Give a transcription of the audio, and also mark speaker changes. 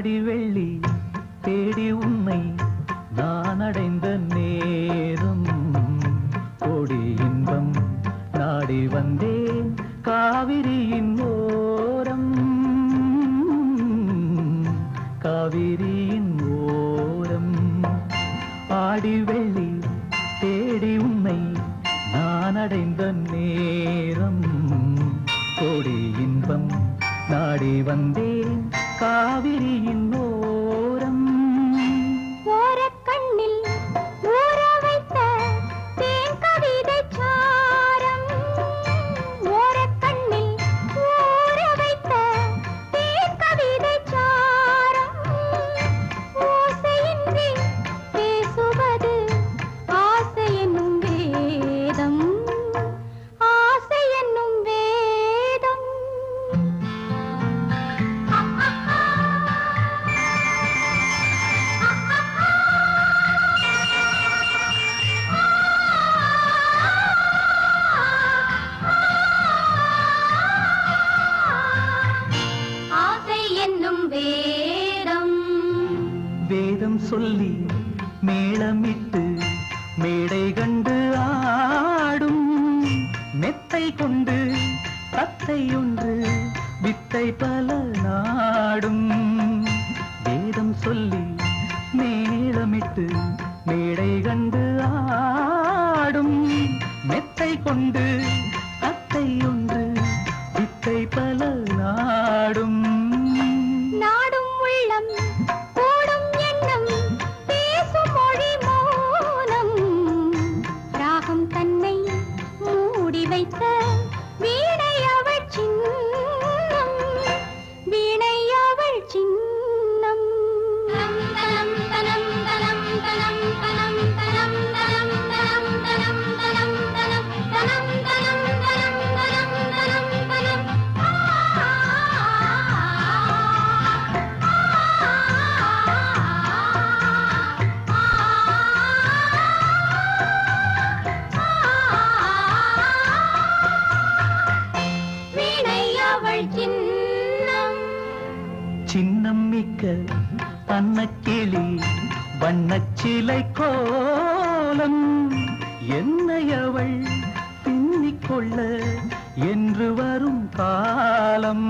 Speaker 1: ஆடி வெள்ளி தேடி உன்னை நான் அடைந்த நேரம் கோடி இன்பம் நாடி வந்தேன் காவிரியின் ஓரம் காவிரியின் ஓரம் ஆடி வெள்ளி தேடி உன்னை நான் அடைந்த நேரம் கோடி இன்பம் நாடி வந்தேன் காவிரியின் ஓரம்
Speaker 2: ஓரக்கண்ணில் ஊற வைத்த தேன் கவிதை சாரம் ஓரக்கண்ணில் ஊற வைத்த தேன் கவிதை சாரம் ஓசையின்றி பேசுவது ஆசை என்னும் வேதம் ஆசை என்னும் வேதம் ஆசை என்னும் வேதம்
Speaker 1: வேதம் சொல்லி மேளமிட்டு மேடை கண்டு ஆடும் மெத்தை கொண்டு தத்தை ஒன்று வித்தை பல நாடும் வேதம் சொல்லி மேளமிட்டு மேடை கண்டு ஆடும் மெத்தை கொண்டு தத்தை ஒன்று வித்தை பல நாடும்
Speaker 2: நாடும் உள்ளம் கூடும் எண்ணம் பேசும் மொழி மௌனம் ராகம் தன்னை மூடி வைத்த வீணை அவள் சின்னம் வீணை அவள் சின்னம் தனம் தனம் தனம் தனம் தனம் தனம் தனம் தனம் தனம் தனம் தனம் தனம் தனம் தனம் தனம் தனம் தனம் வீணை அவள் சின்னம்
Speaker 1: சின்னம் மிக்க அன்னக்கிளி வண்ணச்சிலை கோலம் என்னை அவள் பின்னிக்கொள்ள என்று வரும் காலம்